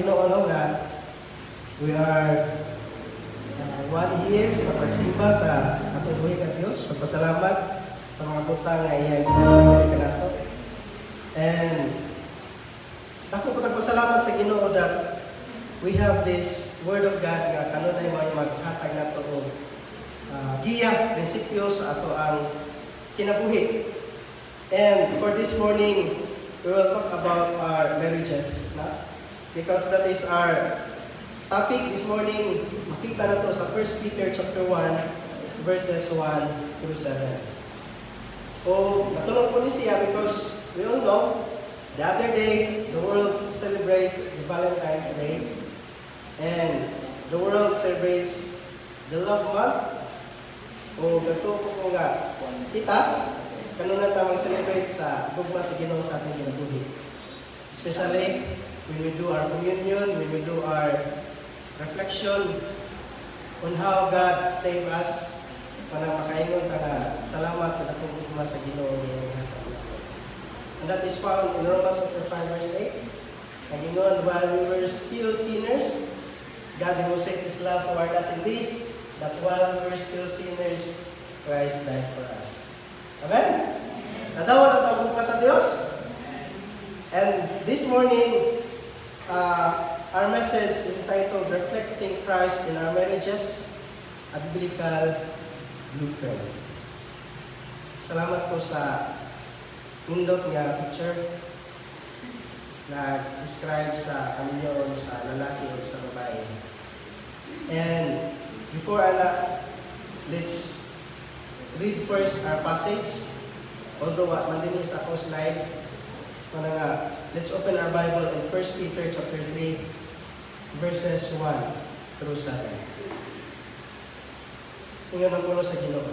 Ginoo no nga we are one year sa pagsimba sa atong buhi ka Dios. Pagpasalamat sa mga butang nga iyang ginagawa kanato. And dako po tagpasalamat sa Ginoo that we have this word of God nga kanunay may maghatag nato og giya, prinsipyo sa ato ang kinabuhi. And for this morning, we will talk about our marriages, because that is our topic this morning. Makita na to sa 1 Peter chapter 1, verses 1 through 7. O natulog po ni siya because we all know the other day, the world celebrates the Valentine's Day, and the world celebrates the love month. O gato po nga kita, kanuna ta mag-celebrate sa gugma sa Ginoo sa ating kinabuhi. Especially when we do our communion, when we do our reflection on how God saved us, para makaingon ka na salamat sa dakong gugma sa Ginoo niya. And that is found in Romans chapter 5 verse 8. Nagingon, while we were still sinners, God demonstrated His love toward us in this, that while we were still sinners, Christ died for us. Amen? Nadawa na tawag pa sa Diyos. And this morning, our message is entitled Reflecting Christ in Our Marriages, a Biblical Blueprint. Salamat po sa nindot nga picture na describe sa kamilyon sa lalaki o sa babae. And before let's read first our passage. Although mandinig sa akong slide, let's open our Bible in 1 Peter chapter 3, verses 1 through 7. Tingnan ang puno sa Ginoo.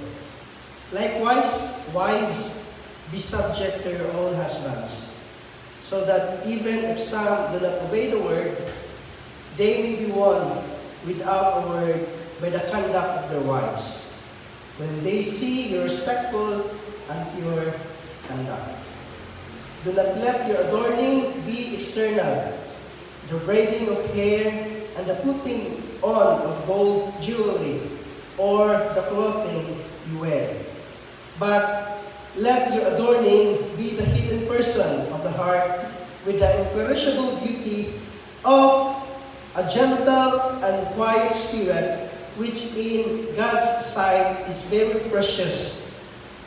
Likewise, wives, be subject to your own husbands, so that even if some do not obey the word, they may be won without a word by the conduct of their wives, when they see your respectful and pure conduct. Do not let your adorning be external, the braiding of hair and the putting on of gold jewelry, or the clothing you wear. But let your adorning be the hidden person of the heart, with the imperishable beauty of a gentle and quiet spirit, which in God's sight is very precious.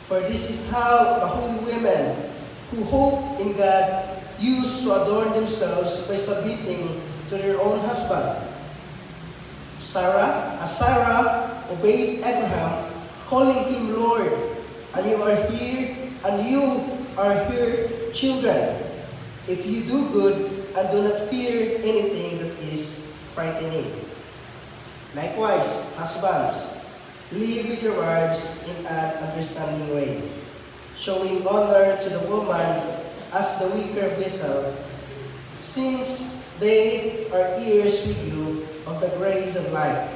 For this is how the holy women who hope in God used to adorn themselves by submitting to their own husband. Sarah obeyed Abraham, calling him Lord, and you are her children, if you do good and do not fear anything that is frightening. Likewise, husbands, live with your wives in an understanding way, showing honor to the woman as the weaker vessel, since they are heirs with you of the grace of life,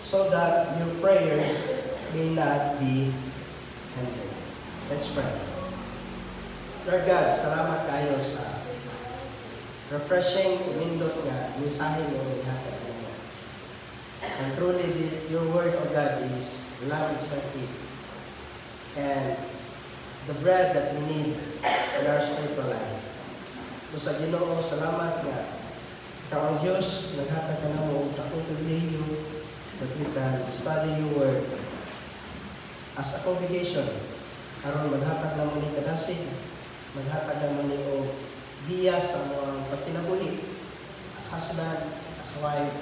so that your prayers may not be hindered. Let's pray. Lord God, salamat kayo sa refreshing, nindot nga mensahe mo ng hatag mo. And truly, your word, O God, is lamp to my feet, and the bread that we need in our spiritual life. So sa Ginoo, salamat nga ikaw ang Diyos, naghatag ka na mo akong pribilehiyo that we can study your word as a congregation. Karon maghatag na mo ni kadasig, maghatag na mo ni o giya sa mga pagkinabuhi as husband, as wife,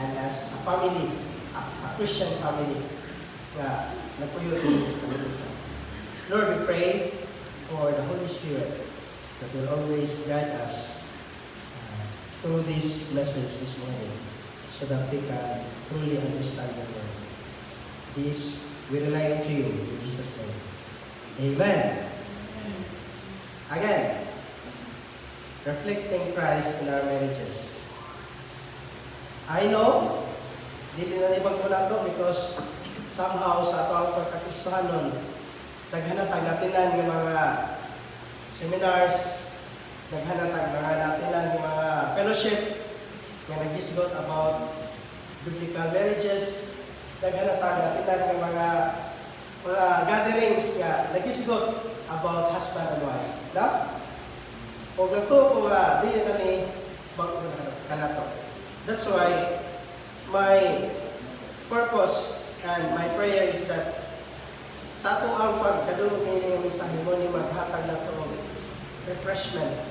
and as a family, a Christian family nga nagpuyo din sa kalibutan. Lord, we pray for the Holy Spirit that will always guide us through this message this morning, so that we can truly understand the word. This we rely on you in Jesus' name. Amen. Again, reflecting Christ in our marriages. I know, di pinanibag ko na to because somehow sa ato ang pagkakristahanon, naghanatag natinan ng mga seminars, naghanatag mga natinan ng mga fellowship, nga nagisgot about biblical marriages, daghanatag tinan nga mga gatherings nga nagisgot about husband and wife. No? O nagto ko nga dili na ni bago kanato. That's why my purpose and my prayer is that sa ato ang pagkadulog ng mensahe mo ni maghatag na to refreshment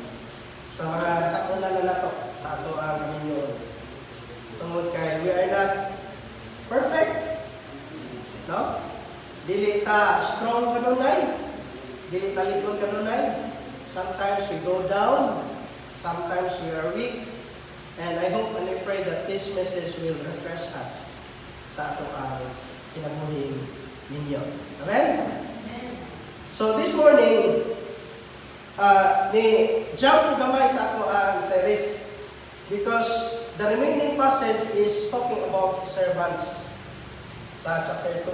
sa mga nakakuna na nato sa ato ang kaminyoon. Tungod kay we are not perfect. No? Dili ta strong kanunay. Dili ta likod kanunay. Sometimes we go down. Sometimes we are weak. And I hope and I pray that this message will refresh us sa ato ang kinabuhi ninyo. Amen? So this morning, ni-jump gamay sa ako ang series because the remaining passage is talking about servants sa chapter 2.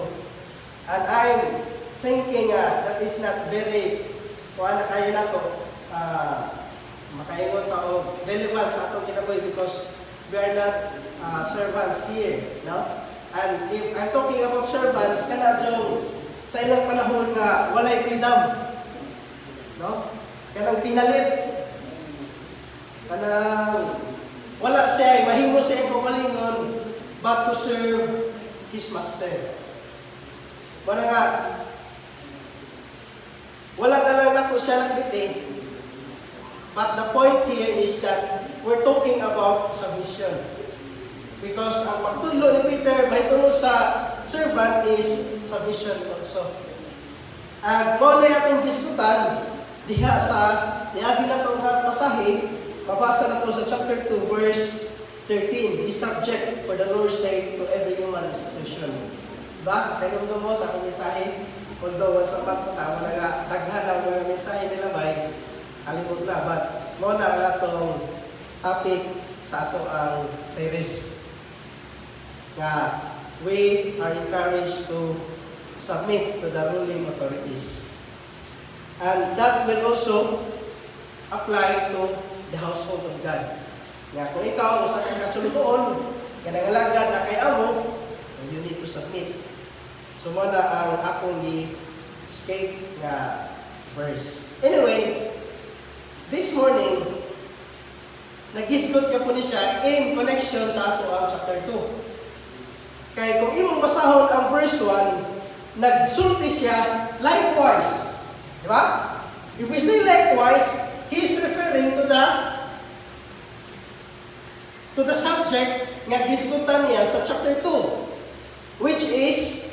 And I'm thinking that is not very kuha na kayo na to makaingon ta o relevant sa atong kinabuhi because we are not servants here. No? And if I'm talking about servants, kana jung sa ilang panahon nga walay freedom. No? Kanang pinalit. Kanang wala siya, mahimo siya ang kukalingon but to serve his master. Wala nga, wala na lang nato siya nagbiti. But the point here is that we're talking about submission. Because ang pagtudlo ni Peter mahitungod sa servant is submission also. And kung na itong diskutan, diha sa niagi na itong pasahe, mabasa na ito sa chapter 2, verse 13. Be subject for the Lord's sake to every human institution. Diba? Kanundong mo sa aking mensahe, although once a month tama na nga, daghan ang mga mensahe nila bay, kalimot na. But mo na nga itong topic sa ato ang series. Nga, we are encouraged to submit to the ruling authorities. And that will also apply to the household of God. Nga, kung ikaw sa kang kasunduon, kanangalagad na kay amo, you need to submit. So, muna ang akong escape nga verse. Anyway, this morning, nagisgot ka po ni siya in connection sa ato ang chapter 2. Kaya kung imong basahon ang verse 1, nagsulti siya, likewise. Di ba? If we say likewise, he is referring to the subject nga gisgutan niya sa chapter 2, which is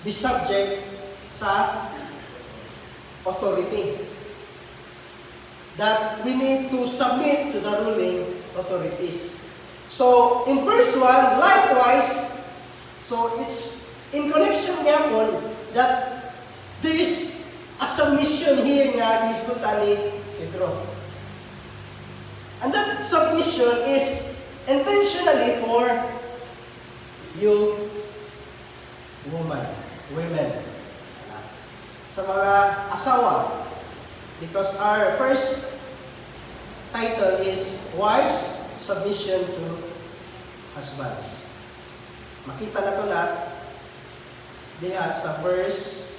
the subject sa authority. That we need to submit to the ruling authorities. So, in verse 1, likewise, so it's in connection niya po that there is a submission here nga gisgutan ni Pedro. And that submission is intentionally for you women. Sa mga asawa. Because our first title is Wives, Submission to Husbands. Makita na ito na diha sa verse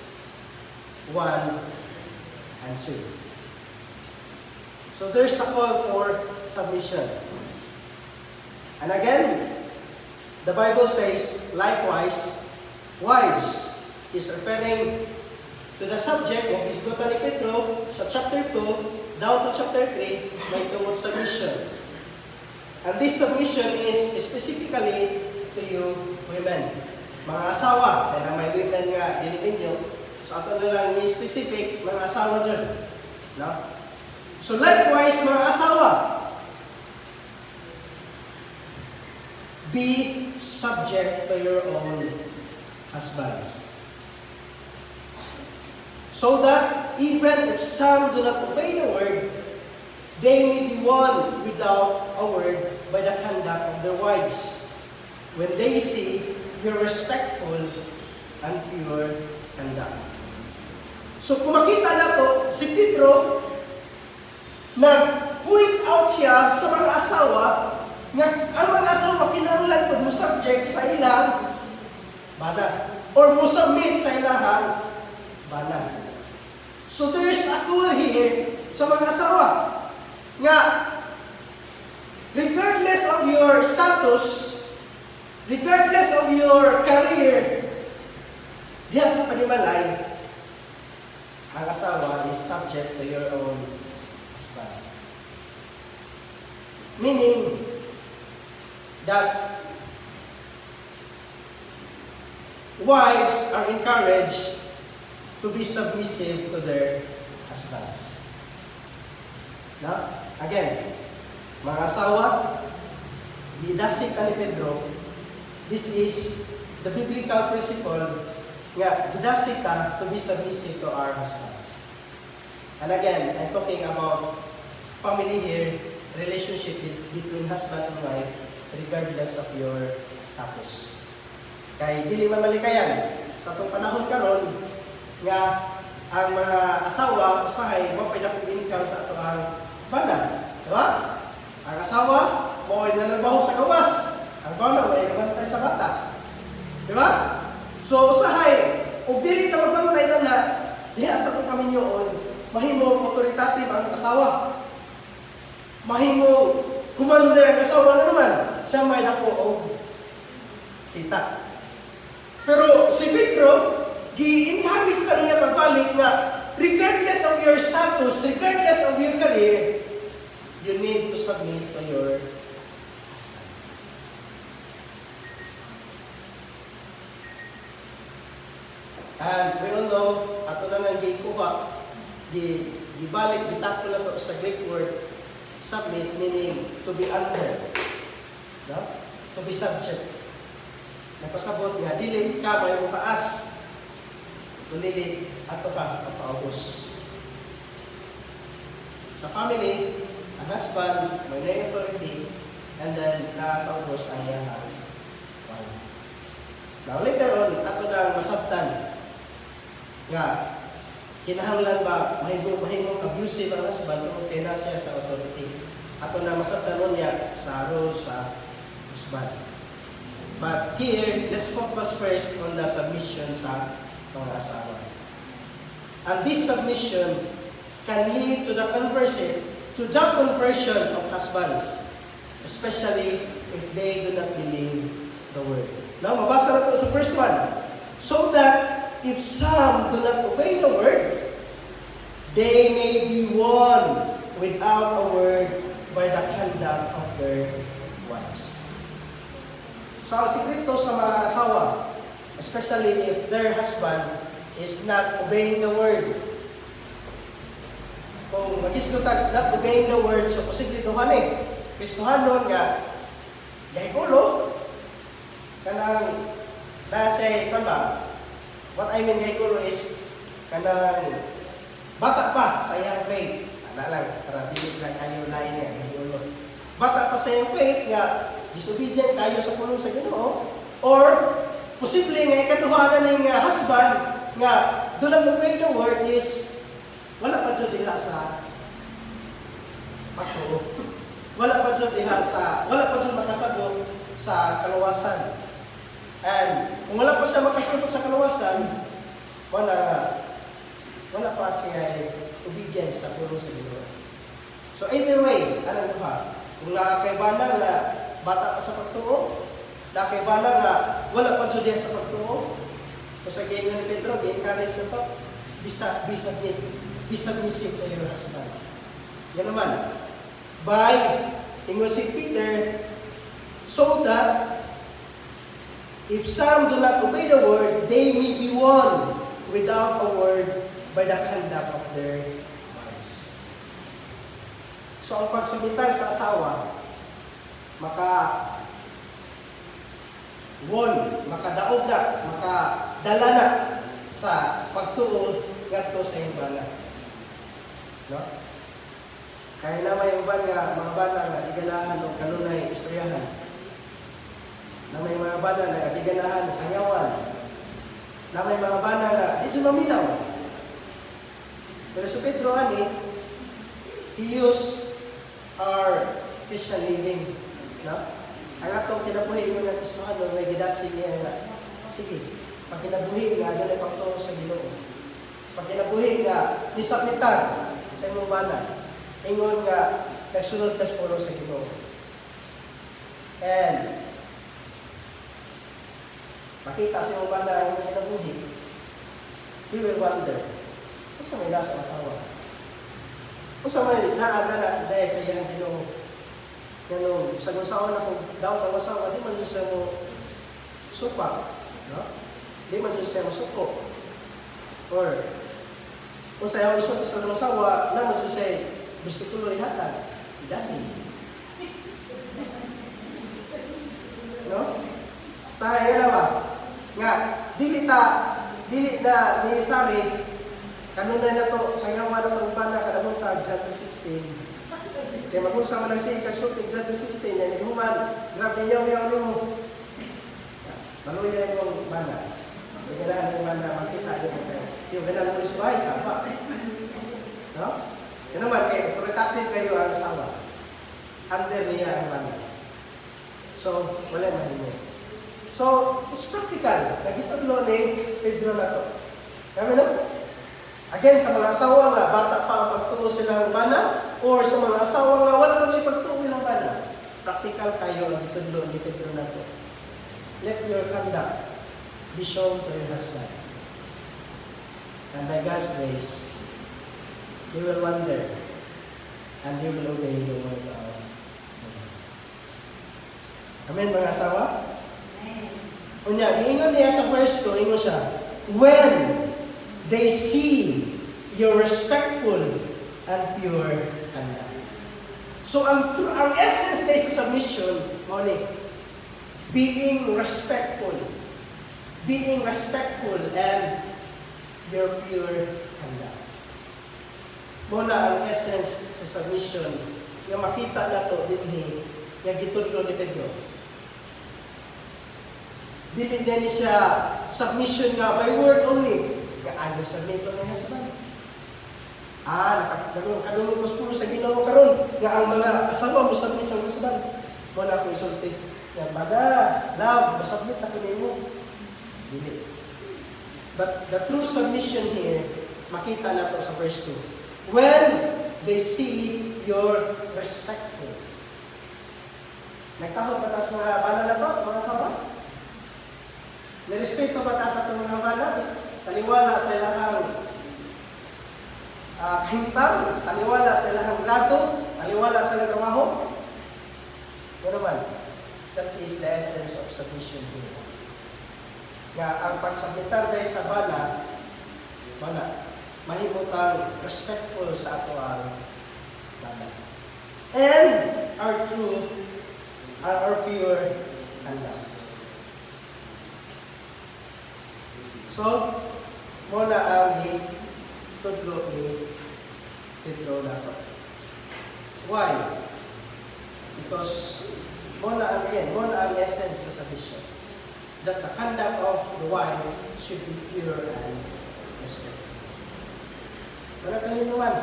1 and 2. So there's a call for submission. And again, the Bible says, likewise, wives is referring to the subject of gisgutan ni Pedro sa chapter 2 down to chapter 3 may tungod submission. And this submission is specifically to you women. Mga asawa, dahil may women nga dinipin nyo, so ato na lang ni specific mga asawa dyan. No? So likewise, mga asawa, be subject to your own husbands. So that even if some do not obey the word, they may be won without a word by the conduct of their wives, when they see your respectful and pure conduct. So kung makita na to, si Pedro, nag-point out siya sa mga asawa Nga, ang mga asawa, kinahanglan pag mo subject sa ilang bana. Or mo submit sa ilang bana. So there is a call here sa mga asawa. Nga, regardless of your status, regardless of your career, diha sa panimalay, ang asawa is subject to your own husband. Meaning that wives are encouraged to be submissive to their husbands. Now, again, mga asawa, gidasik ni Pedro, this is the biblical principle nga gidasik ta to be submissive to our husbands. And again, I'm talking about family here, relationship between husband and wife, regardless of your status. Kay dili man malikayan sa atong panahon karon nga ang mga asawa usahay mo pay dako income sa ato ang bana, di ba? Ang asawa mo ay nanabaho sa gawas, ang bana may nabantay sa bata, di ba? So usahay ug dili ta magbantay na diha sa atong kaminyoon, mahimong authoritative ang asawa, mahimong commander ang asawa na naman, siya may dako og kita. Pero si Pedro, gi-encourage ka niya pagbalik nga, regardless of your status, regardless of your career, you need to submit to your husband. And we all know, ato na nang gikuha, gibalik, bitako lang to sa Greek word, submit, meaning to be under, no? To be subject. Napasabot nga, dili ka may mutaas, tunili ato ka papaubos. Sa family, ang husband may authority, and then nasa ubos ang iyang wife. Now later on, ato nang masabtan nga kinahanglan ba mahimong abusive ang husband kung kaya na siya sa authority. Ato na masabtan niya sa role sa husband. But here, let's focus first on the submission sa mga asawa. And this submission can lead to the conversion of husbands, especially if they do not believe the word. Now, mabasa na ito sa verse 1. So that if some do not obey the word, they may be won without a word by the conduct of their wives. So, ang sikreto sa mga asawa, especially if their husband is not obeying the word. Kung mag-isnutag, not obeying the word, so posible duhan Kristohanon nga, gahikulo, kanang, nasa, ba? What I mean gahikulo is, kanang, bata pa sa iyang faith. Ano lang, para dinig lang kayo lain nga, gahikulo. Bata pa sa iyang faith nga, disobedient kayo sa pulong sa Ginoo, or posible nga ikaduhanan ng husband nga do not obey the word is wala pa jud diha sa pagtuo. Wala pa jud makasabot sa kaluwasan. And kung wala pa siya makasabot sa kaluwasan, wala pa siya obedient sa pulong sa Ginoo. So either way, anong duha? Kung nakakaibana nga bata pa sa pagtuo, nakaibana nga wala pa siya sa pagtuo, o sa ganyan ni Pedro, gi-encourage na to, be submissive to your husband. Yan naman. By, ingo si Peter, so that if some do not obey the word, they may be won without a word by the conduct of their wives. So, ang pagsabitan sa asawa, makadaog na, makadala na sa pagtuo ngadto sa imbana. No? Kaya na may uban nga mga bata nga iganahan o kanunay istoryahan. Na may mga bata nga iganahan sa nyawan. Na may mga bata nga di siya maminaw. Pero sa Pedro ani, he used our Christian living. No? Ang atong kinabuhi mo na gusto ano, may gidasi niya nga, sige, pag kinabuhi nga, doon ay pagtuo sa Ginoo. Pag kinabuhi nga, nisakmitan sa imong bana, ingon nga, nagsunod kas puno sa Ginoo. And, makita sa imong bana ang imong kinabuhi, we will wonder, kung sa may nasa asawa? Kung sa may naaga na dahil sa iyang Ginoo, ganun, sa gusaon na kung daw ang asawa, di man siya mo supak, no? Di man siya mo suko. Or, kung sa iyang iso sa asawa, na man siya bersikulo ihatag, idasi. No? Sa kaya naman, nga, dili na ni Sari, kanunay na to, sa ngawa na pagpana, kadamuntag, John 16, kaya mag-usap mo lang siya, kagsulting John 16, yan, iguman, grabe niya mo. Maluya yung mana. Yung ganahan yung mana, makita din mo kayo. Yung ganahan mo sa bahay, sapa. No? Yan naman, kaya authoritative kayo ang asawa. Under niya ang mana. So, wala na mo. So, it's practical. Nagitudlo ni Pedro na to. Kami no? Again, sa mga asawa nga, bata pa ang pagtuo silang bana, or sa mga asawa nga, wala pa siya pagtuo silang bana. Practical kayo ang itudlo ni Pedro na to. Let your conduct be shown to your husband. And by God's grace, he will wonder, and he will obey the word of God. Amen, mga asawa? Amen. Unya, giingon niya sa verse 2, ingon siya, when they see your respectful and pure conduct. So, ang essence na sa submission, morning, being respectful and your pure conduct. Muna ang essence sa submission, nga makita na to din nga gitudlo ni Pedro. Dili din siya submission nga by word only. Nga ano submit ng husband. Nakadungog ko puno sa Ginoo karon nga ang mga asawa mo submit sa husband. Wala ko isulti. Nga bada, love, masubmit ako nimo. Dili. But the true submission here, makita na to sa verse 2. When they see your respectful. Nagtahod ba tas mga bana na to, mga asawa? Nirespeto ba ta sa itong mga bana? Taliwala sa ilang kahintang, taliwala sa ilang grado, taliwala sa ilang trabaho. Ano naman? That is the essence of submission here. Nga ang pagsubmitan tayo sa bana, mahimutang respectful sa ato ang bana. And our true, our pure conduct. So, muna ang tudlo ni Pedro na to. Why? Because muna ang essence sa submission. That the conduct of the wife should be pure and respectful. Wala kayo naman.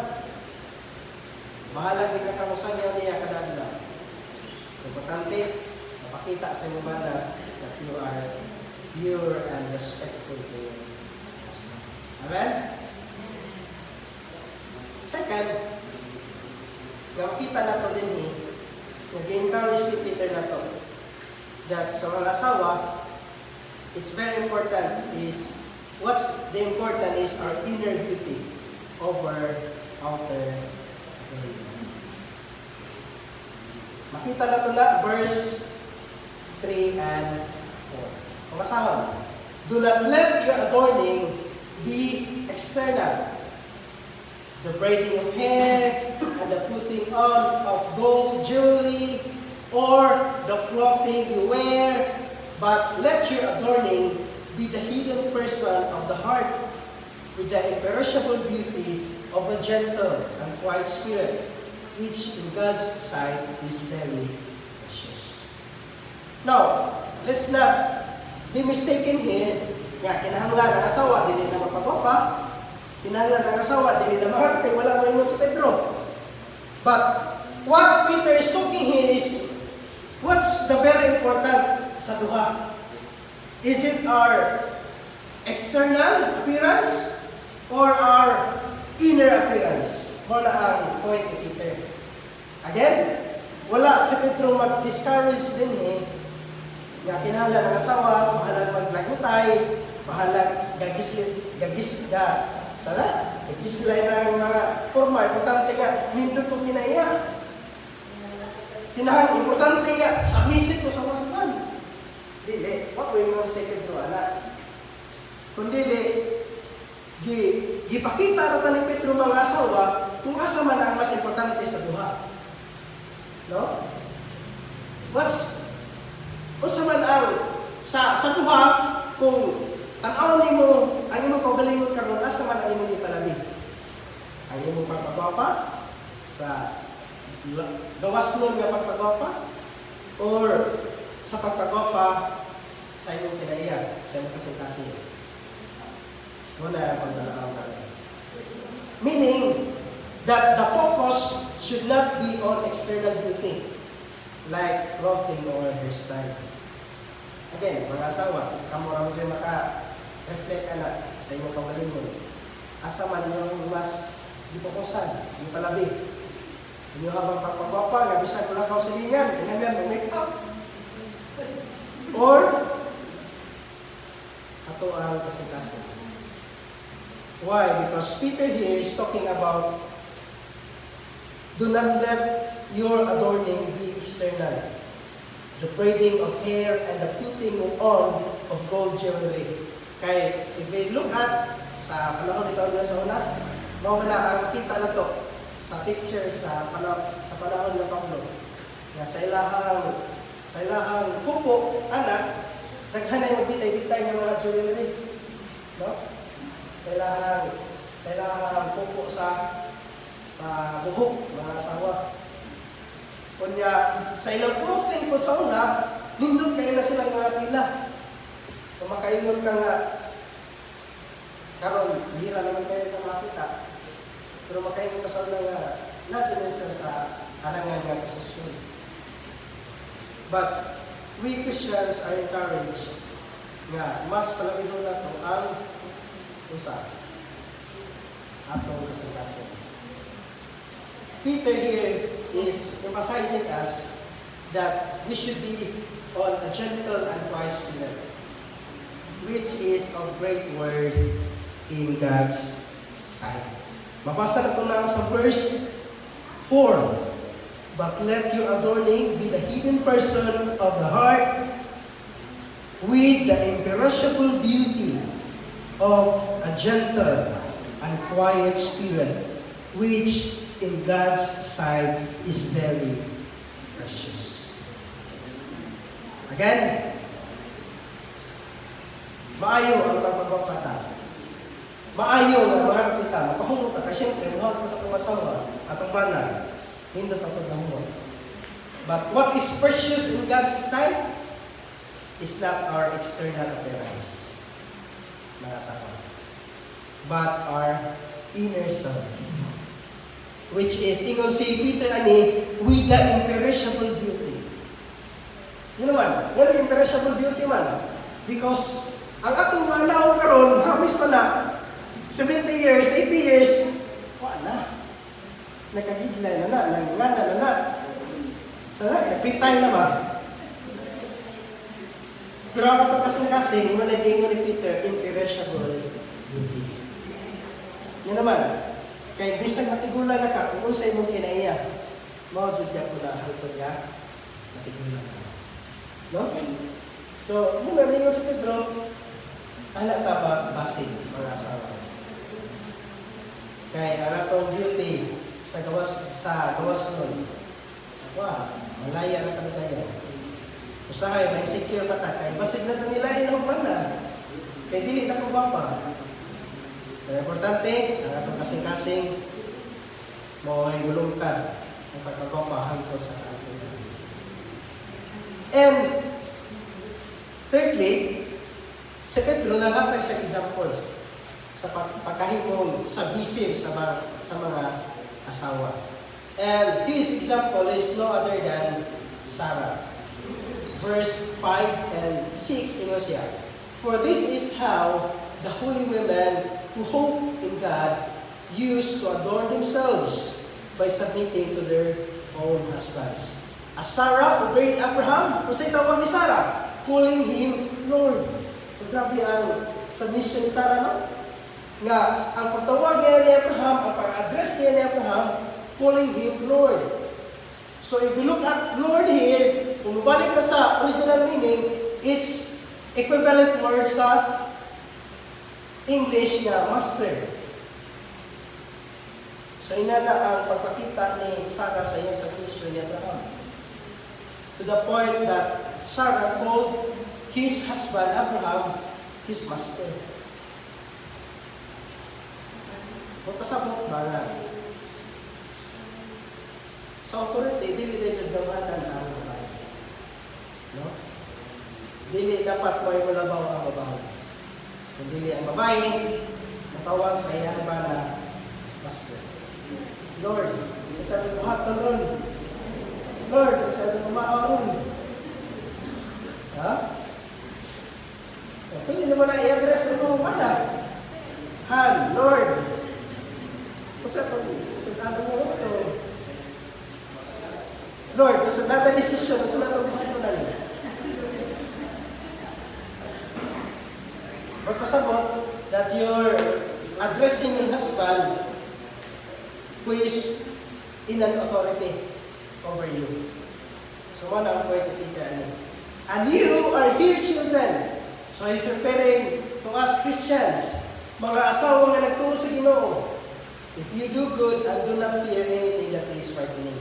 Bahala din ka kamusan niya kadagdag. Importante, mapakita sa iyo banda that you are pure and respectful to your husband. Amen? Second, makita na to din nag-encourage ni Peter na to that sa mga asawa, it's very important is what's the important is our inner beauty over outer beauty. Makita na to na verse 3 and 4. Mga asawa, do not let your adorning be external. The braiding of hair and the putting on of gold jewelry or the clothing you wear, but let your adorning be the hidden person of the heart with the imperishable beauty of a gentle and quiet spirit, which in God's sight is very precious. Now, let's not be mistaken here. Nga, kinahanglan ang asawa, dili na magpagwapa. Kinahanglan ang asawa, dili na maharte, wala mo yun si Pedro. But, what Peter is talking here is, What's the very important sa duha? Is it our external appearance or our inner appearance? Mo na ang point ni Peter. Again, wala si Pedro mag-discourage din nga kinahanglan ng asawa, bahalag maglagutay, bahalag gagislay ng mga forma. Importante nga, nindot ko kinaiya. Importante nga, submissive ko sa husband. Dili, what we nga say Pedro, anak? Kundi gipakita na ni Pedro mga asawa kung asa man ang mas importante sa duha. No? Unsa man ang sa duha kung tan-aw nimo ang imong pagalingon karon asa man ang imong ipalabi. Ang imong pagpagwapa sa gawas nun nga pagpagwapa or sa pagpagwapa sa imong kinaiya, sa imong kasing-kasing. Muna ang pagdalaaw natin. Meaning that the focus should not be on external beauty like clothing or hairstyle. Again, mga asawa, kamura mo siya maka-reflect na sa inyong pagalingon. Asa man yung mas dipokusan, yung palabi. Inyo habang pagpagwapa, nabisan ko lang kao silingan, inangyan mo make-up. Or, ato ang kasing-kasing. Why? Because Peter here is talking about do not let your adorning be external. The braiding of hair and the putting on of gold jewelry. Kaya if we look at sa panahon nito nila sa una, mga na ang kita na to sa picture sa panahon ng Pablo. Na sa ilahang kupo, anak, naghanay magbitay-bitay ng mga jewelry. No? Sa ilahang kupo sa buhok, mga asawa. Kunya, sa ilang clothing po sa una, nindot kayo na silang mga tila. Kung makaingon ka nga, karon bihira naman kayo ito makita. Pero makaingon ka sa una nga, nadyan sa alangan nga posisyon. But, we Christians are encouraged nga, mas palabidon na ito ang usa atong kasing-kasing. Peter here is emphasizing us that we should be on a gentle and wise spirit, which is of great worth in God's sight. Mabasa na ito lang sa verse 4. But let your adorning be the hidden person of the heart with the imperishable beauty of a gentle and quiet spirit, which in God's sight is very precious. Again, maayo ang pagpapakata. Maayo ang mga kita, makahungot ka, kasi siyempre, mahal ka sa pumasawa at ang banal, hindi na pagpapahungot. But what is precious in God's sight is not our external appearance, mga asawa, but our inner self. Which is, ingon si Peter ani, with the imperishable beauty. Yun naman, yan ang imperishable beauty man. Because, ang atong mga naong karon, hamis pa na, 70 years, 80 years, wala. Nakagigilay na, nangangana na. Sana, napitay na ba? Pero ang atong kasing-kasing, managing ni Peter, imperishable beauty. Yan naman, kaya bisag matigulan na ka, kung sa imong kinaiya, mawasod niya po na halitod niya, matigulan na. No? So, muna rin sa Pedro, anak na ba basig, mga asawa? Kaya ang atong beauty sa gawas nun, malaya na kami tayo. Usahay, may insecure pa ta, kaya basig na ito nila, inuman na. Kaya dili na kong bapa. Kaya importante, ang atong kasing-kasing mo ay gulungtan ang pagpagpapahan ko sa ating. And thirdly, si Pedro naghatag siya example sa pagkahimong submissive sa mga asawa. And this example is no other than Sarah. verse 5 and 6 inyo siya. For this is how the holy women who hope in God used to adorn themselves by submitting to their own husbands. As Sarah obeyed Abraham, kung sa'yo tawag ni Sarah, calling him Lord. So grabe ang submission ni Sarah, no? Nga, ang pagtawag niya ni Abraham, ang pag-address niya ni Abraham, calling him Lord. So if you look at Lord here, kung mabalik ka sa original meaning, it's equivalent word sa English nga Master. So ina na ang pagpakita ni Sarah sa iyang submission ni Abraham. To the point that Sarah called his husband Abraham his master. Magpasabot ba na? Sa authority, dili din sa gamanan ang babae. No? Dili dapat may malabaw ang babae. Kung dili ang babae, matawag sa iyang ba na master. Lord, sabi mo hato ron. Lord, sabi mo maaon. Ha? Pwede naman na i-address ng mga bata. Han, Lord. Kasi ano mo ito? Lord, sa data decision, sa nato buhato na niya. Magpasabot that you're addressing your husband who is in an authority over you. So, one ang point to take niya. And you are here, children. So, he's referring to us Christians, mga asawang nga nagturo sa Ginoo. If you do good and do not fear anything that is frightening.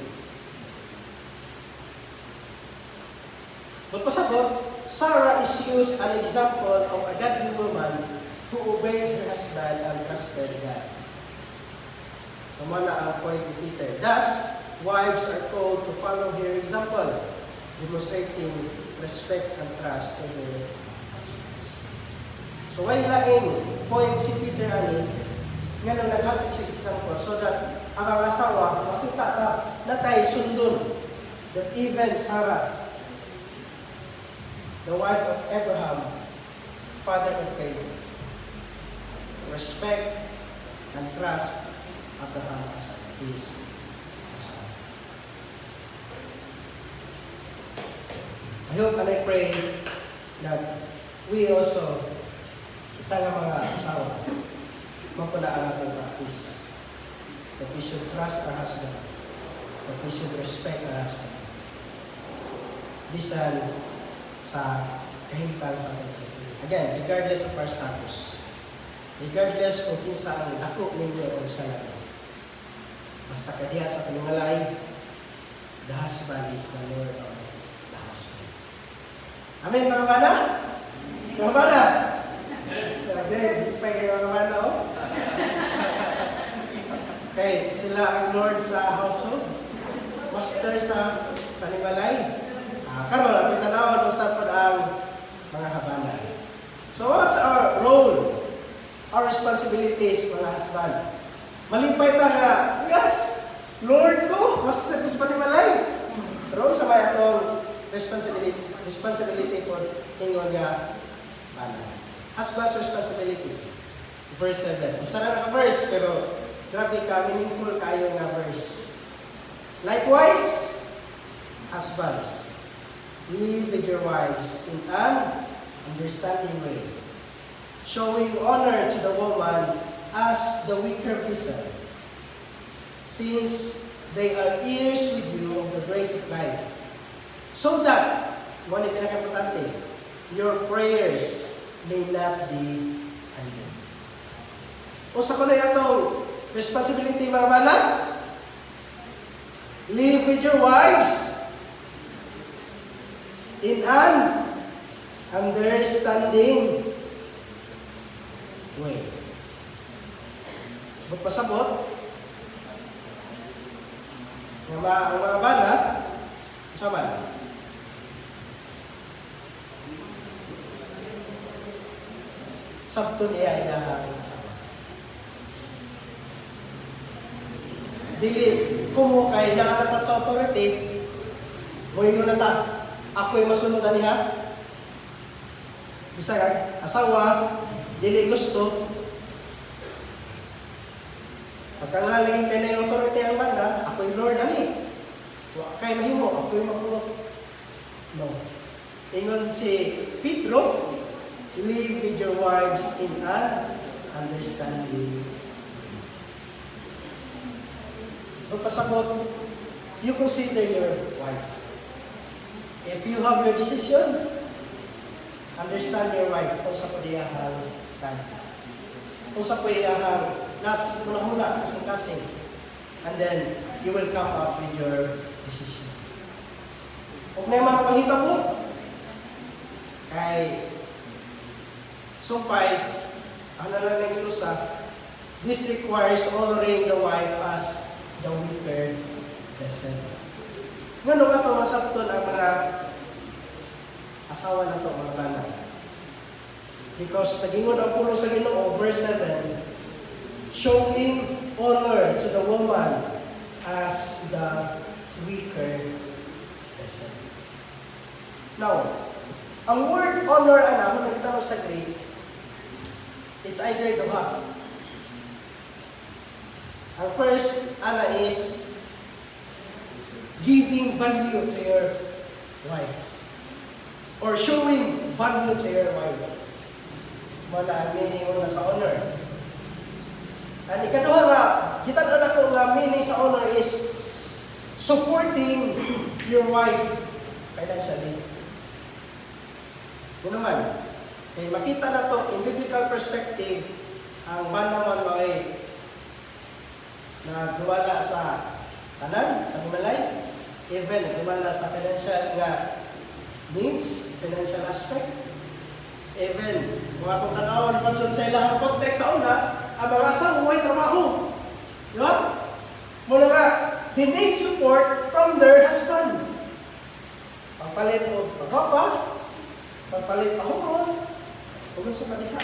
Magpasabot, Sarah is used an example of a godly woman who obeyed her husband and trusted God. So, mana ang point ni Peter. Thus, wives are told to follow her example, demonstrating respect and trust to their husbands. So, wala laing point si Peter ani, nga nang naghapit siya example so that ang mga asawa makita na tayo sundon that even Sarah, the wife of Abraham, father of faith, respect and trust Abraham as his husband. I hope and I pray that we also, kita nga mga asawa, mapunaan natin practice. That we should trust our husband. That we should respect our husband. Bisan sa kahimtan sa ating. Again, regardless of our status. Regardless kung kinsa ang dako ninyo o sa natin. Basta kadiya sa paningalay, the husband is the Lord of the household. Amen, mga bana? Mga bana? Grabe, pa kayo mga bana, oh? Okay, sila ang Lord sa household. Master sa paningalay. Karon atong tanawon usab pod ang mga habana. So what's our role? Our responsibilities, mga husband. Malipay ta nga, yes, Lord ko, master ko sa panimalay. Pero sa may atong responsibility po ingon nga bana. Husband's responsibility. Verse 7. Masarap na verse, pero grabe ka, meaningful kayo nga verse. Likewise, husbands, live with your wives in an understanding way, showing honor to the woman as the weaker vessel, since they are heirs with you of the grace of life, so that, one yung pinaka-importante, your prayers may not be hindered. O sa kunay atong responsibility, mga mana, live with your wives in an understanding way. Magpasabot, ang mga bana, sama. Sabto niya inahaking sama. Dili, kung kay naanata sa authority, huwag mo na ta. ako'y masunod niya. Bisag asawa, dili gusto. Pagkangaling kay na yung authority ang banda, ako'y Lord ani. Wa kay mahimo, ako'y magbuot. No. Ingon si Pedro, live with your wives in an understanding. Magpasabot, you consider your wife. If you have your decision, understand your wife kung sa padiyahang side. Kung sa padiyahang nas mula-mula, kasing-kasing. And then, you will come up with your decision. Kung na yung mga panghitabo, kay sumpay, ang nalang ng iusa, this requires honoring the wife as the weaker vessel. Ngano ba ito masabton ang mga asawa na ito, mga bana? Because nagingon ang puno sa Ginoo, verse 7, showing honor to the woman as the weaker vessel. Now, ang word honor, kung nakita mo sa Greek, it's either duha. Ang first, is giving value to your wife. Or showing value to your wife. Muna ang meaning na sa honor. Ang ikaduha nga, kita na ko nga meaning sa honor is supporting your wife financially. Kung naman, makita na to in biblical perspective, ang man naman ay nagwala sa tanan, pagmalay, even nagwala sa financial nga needs, financial aspect, even mga itong tanawon, pansod sa ilang context sa una, ang mga asawa ay trabaho. Di ba? Muna nga, they need support from their husband. Pagpalit o pagpapa, pagpalit ahon, huwag sa paliha.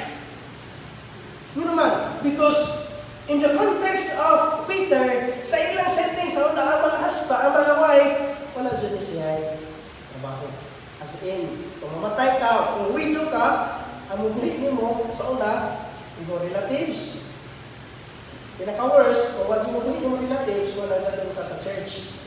Yun naman, because in the context of Peter, sa ilang setting sa una, ang mga husband, ang mga wife, wala dyan siya trabaho. As in, kung mamatay ka, kung widow ka, ang mubuhin mo sa una, yung relatives. Pinaka-worst, kung wala mo mubuhin yung relatives, wala na doon ka sa church.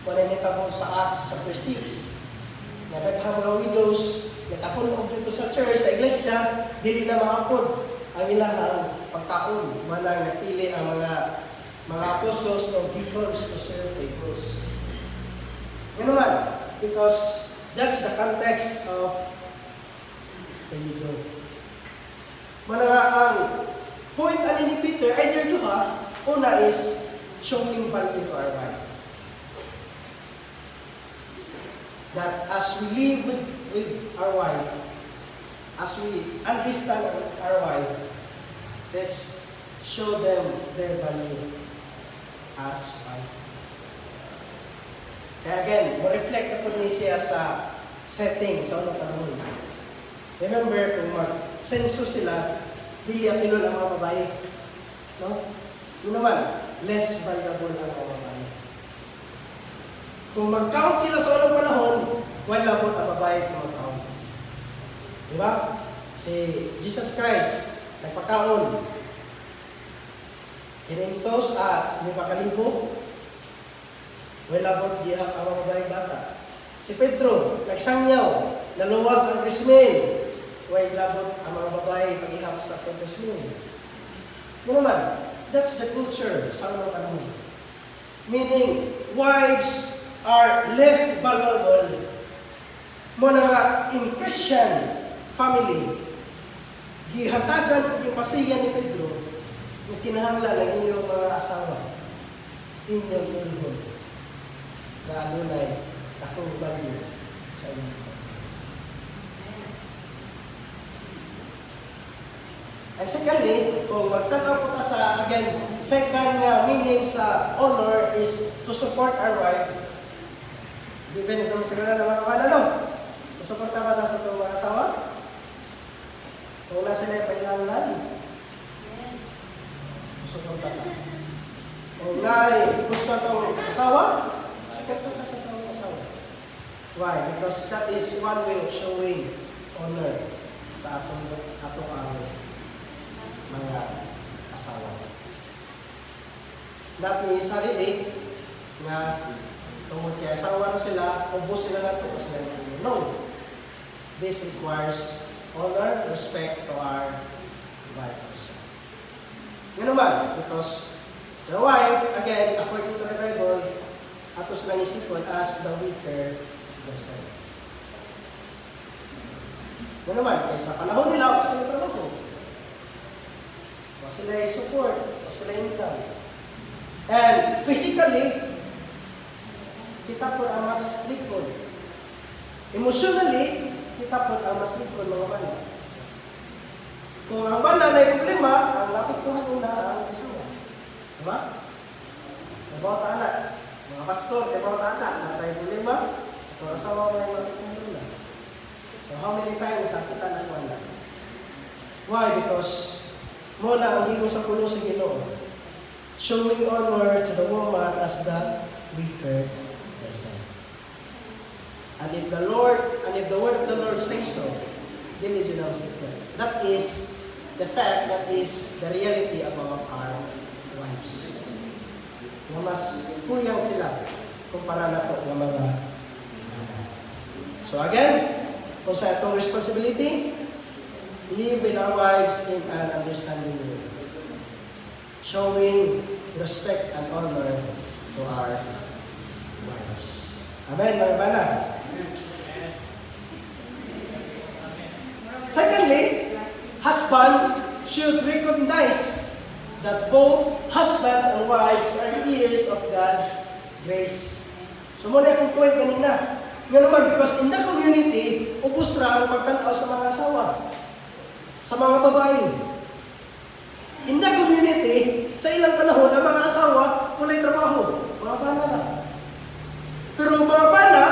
Wala nita mo sa Acts chapter 6. Nadaghang mga widows, natapon og dito sa church, sa iglesia, dili na maapod ang ilang pagkaon. Manang napili ang mga apostles o deacons to serve the cross. Yan naman, because that's the context of the widow. Manang ang point ani ni Peter, either duha, una is showing value to our wife. That as we live with our wife, as we understand our wife, let's show them their value as wife. Kaya again, mo-reflect na po niya siya sa setting sa unang panahon. Remember, kung mag-census sila, dili apilon ang mga babae. No? Yun naman, less valuable ang mga babae. Kung mag-count sila sa unang panahon, wala po ang babae kung mag-count. Diba? Si Jesus Christ, nagpakaon. Kinintos at may pakalibo, wala po dihap ang mga babae bata. Si Pedro, nagsangyaw, naluwas ang krismen, wala labot ang mga babae pag-ihap sa krismen. Yun naman, that's the culture sa unang panahon. Meaning, wives are less valuable. Muna nga, in Christian family, gihatagan ko yung pasiyan ni Pedro na kinahanglan ng iyong mga asawa, inyong ilhon, na anunay akong value sa inyo. And secondly, kung magtataw po ka sa, again, second meaning sa honor is to support our wife. Depende sa mga na mga kanalo. To support ba na sa itong mga asawa? Kung nasa na yung pahinangan, to support ka. Kung gusto itong asawa, support ka sa itong asawa. Why? Because that is one way of showing honor sa atong ang mga asawa. Not ni sarili nga tungkol kay asawa na sila, ubos sila na ito kasi no. This requires honor, respect to our wives. Yun naman, because the wife, again, according to the Bible, atos lang isipon as the weaker vessel. Yun naman, kaysa panahon nila, wala sila trabaho. Wala sila support, wala sila income. And physically, kita po ang mas likod. Emotionally, kita po ang mas likod mga bana. Kung ang bana na problema, ang napituhan mo na ang asawa. Diba? Diba ta anak? Mga pastor, diba ta anak? Na tayo problema, kung asawa mo yung napituhan na. So how many times kita na wala? Why? Because muna ang hindi mo sa pulo sa Ginoo. Showing honor to the woman as the weaker vessel. And if the word of the Lord says so, diligent ang secret. That is the fact, that is the reality about our wives. Nga mas kuyang sila kumpara na ito ng mga. So again, kung sa itong responsibility, live with our wives in an understanding way. Showing respect and honor to our wives. Amen, mga bana. Secondly, husbands should recognize that both husbands and wives are heirs of God's grace. So muna akong point kanina. Nga naman, because in the community, ubos ra ang pagtanaw sa mga asawa, sa mga babae. In the community, sa ilang panahon, ang mga asawa, wala'y trabaho. Mga bana na. Pero mga bana,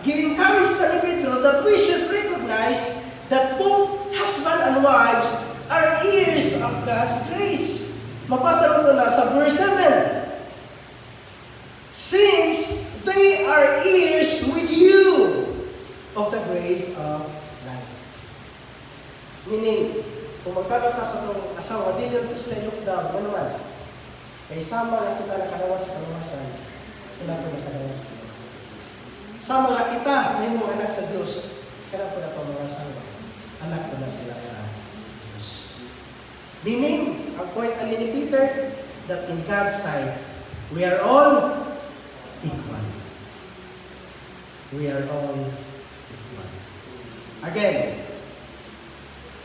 gi-encourage sa ni Pedro that we should recognize that both husband and wives are heirs of God's grace. Mapasa ito na sa verse 7. Since they are heirs with you of the grace of life. Meaning, kung magkano ta sa itong asawa, di lang ito sila lockdown, gano'n. Kaya sama lang kita nakalawa sa kaluwasan, sila po nakalawa sa kaluwasan. Sama lang kita na yung mga anak sa Diyos, kaya po na po mga asawa, anak po na sila sa Diyos. Meaning, ang point ani ni Peter, that in God's sight, we are all equal. We are all equal. Again,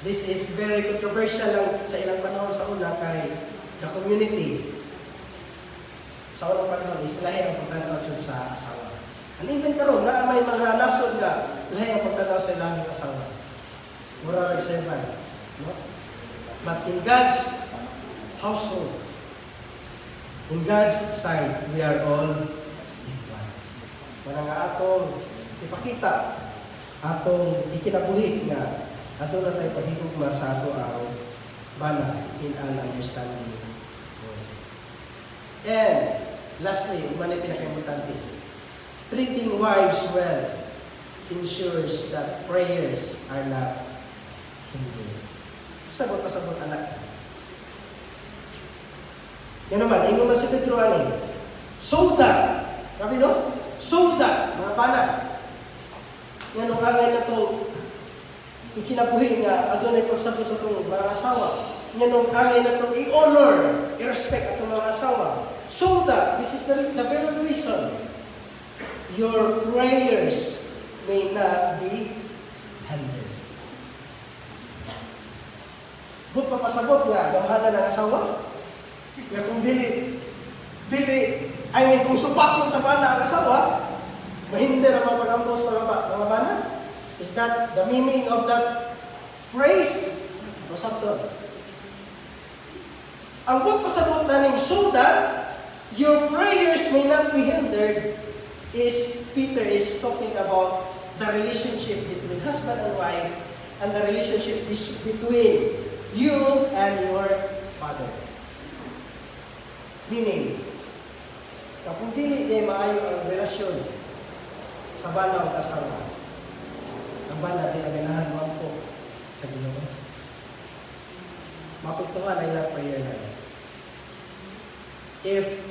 this is very controversial lang sa ilang panahon sa una kay the community. Sa unang panahon is lahi ang pagtanaw sa asawa. And even karon na may mga nasod nga lahi ang pagtanaw sa ilang asawa. Mura rin sa iba. No? But in God's household, in God's side, we are all equal. Wala nga atong ipakita, atong ikinabuhi nga ato na tayo paghigugma sa ato ang bana in an understanding. And lastly, umanay pinaka-importante, treating wives well ensures that prayers are not hindered. Sabot anak. Yan naman, ingon man si Pedro ani. So that, sabi no? So that, mga bana, yan ang angay na ito, ikinabuhi nga adunay pagsabot sa itong mga asawa. Yan ang angay na ito, i-honor, i-respect atong mga asawa. So that, this is the very reason, your prayers may not be hindered. But papasabot nga, gamhana ng asawa. Kaya kung dili, I mean, kung supakon sa bana ang asawa, mahinder ang mga pag-ambos mga bana. Is that the meaning of that phrase? O sabto? Ang pagpasabot namin, so that your prayers may not be hindered, is Peter is talking about the relationship between husband and wife and the relationship between you and your father. Meaning, kung dili na maayo ang relasyon sa bana o asawa. Ang bana di naganahan mo po sa Ginoo. Mapituhan ay ilang prayer life. If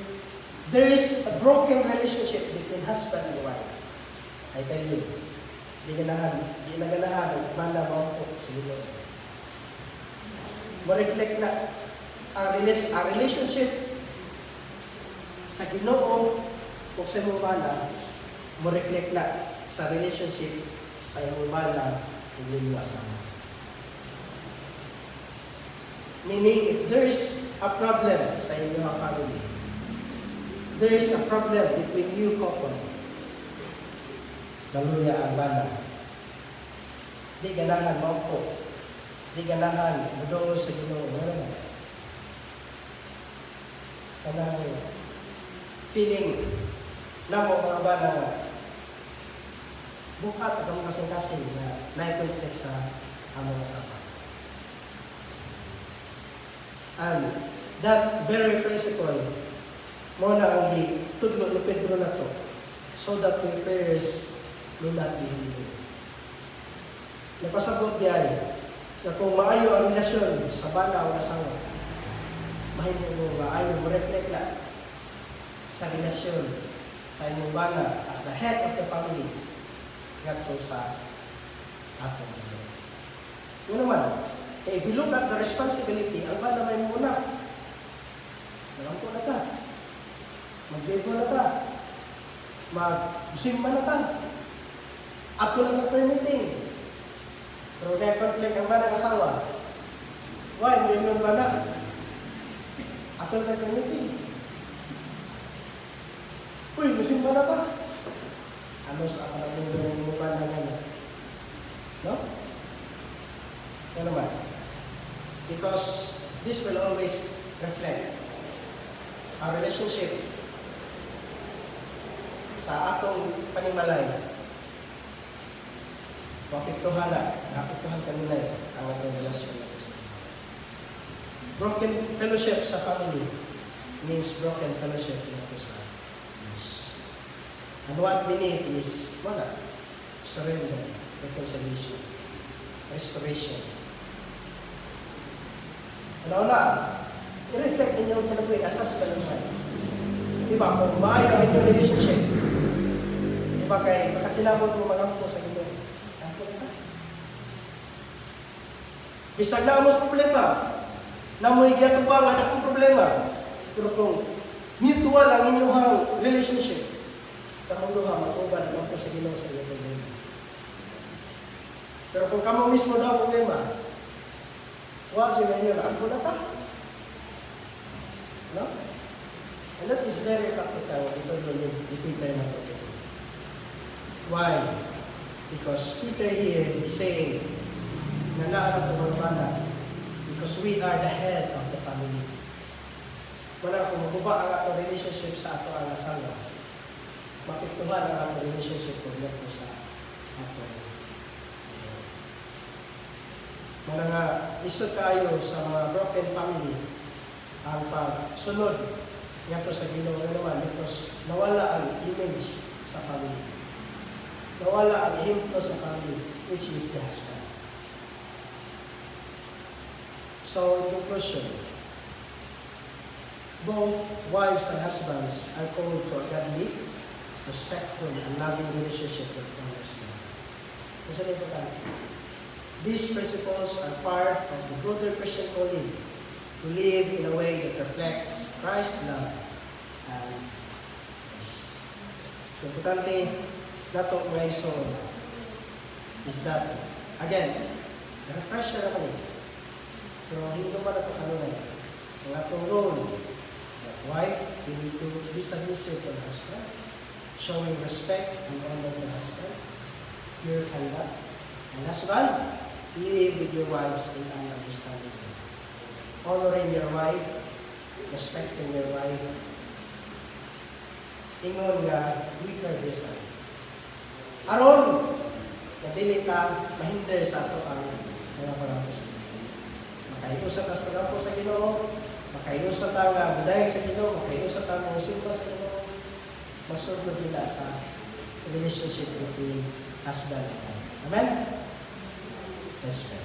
there is a broken relationship between husband and wife, I tell you, di naganahan ang bana mo po sa Ginoo. Mo-reflect na ang relationship sa Ginoo o sa imong bana, mo-reflect na sa relationship sa imong bana ug inyong asawa. Meaning, if there is a problem sa inyong family, there is a problem between you couple, naluya ang bana. Di ganahan maupo. Di ganahan doon sa Ginoo. Kanang feeling na mo mga bana nga bukat ang kasing-kasing na na-conflict sa among asawa. And that very principle mo na ang tudlo ni Pedro na to, so that your prayers may not be hindered. Napasabot diyan na kung maayo ang relasyon sa bana o asawa, mahimo mo maayo mo reflect na sa relasyon sa imong bana as the head of the family ngadto sa atong Ginoo. Yun naman, if you look at the responsibility, ang bana may muna. Nalampo na ta. Mag-give na ta. Mag-usim na ta. Ato lang mag-permitting. Pero na-conflict ang bana asawa. Why? May yung bana. Ato lang mag-permitting. Uy, usim na ta. Ano sa ako na yung bana nga? No? Ano naman? Because this will always reflect our relationship sa atong panimalay. Mapiktuhan kanina ang atong relasyon. Broken fellowship sa family means broken fellowship ito sa Diyos. And what we need is, surrender, reconciliation, restoration. Ano na, i-reflect ninyong talagoy as husband and wife. Diba, kung maayo ang inyong relationship, diba kay makasilabot mo magampo sa Ginoo. Gampo na. Bisag na amos problema, namoy gyatubang ang akong problema. Pero kung mutual ang inyong relationship, kamong duha matubad gampo sa Ginoo sa inyong problema. Pero kung kamo mismo daw ang problema, what's your name? Ako na ta. No? And that is very practical. Ito doon yung Peter na ito. Why? Because Peter here is saying na naanap ito mga because we are the head of the family. Wala kung maguba ang atong relationship sa ato ang asawa, mapiktuhan ang atong relationship kung ito sa atong mga nga isod kayo sa mga broken family ang pagsunod ngato sa Ginoo naman because nawala ang image sa family. Nawala ang ehemplo sa family, which is the husband. So, in conclusion, both wives and husbands are called to a godly, respectful, and loving relationship with others. Kasi ito tayo. These principles are part of the broader Christian calling to live in a way that reflects Christ's love and peace. So, importante nato mga isong is that, again, refresh na kami. Pero hindi naman nato kanunay. Ang atong role, that wife, we need to be submissive to the husband, showing respect and honor to the husband, pure conduct, and husband, live with your wives in an understanding way. Honoring your wife, respecting your wife, ingon nga weaker design. Aron, na dili ka mahinder sa ato ang mga paggampo sa Ginoo. Makaiusa ka sa paggampo sa Ginoo, makaiusa ta nga buday sa Ginoo, makaiusa ta nga musimba sa Ginoo, masunod nila sa relationship between husband and wife. Amen? Let's pray.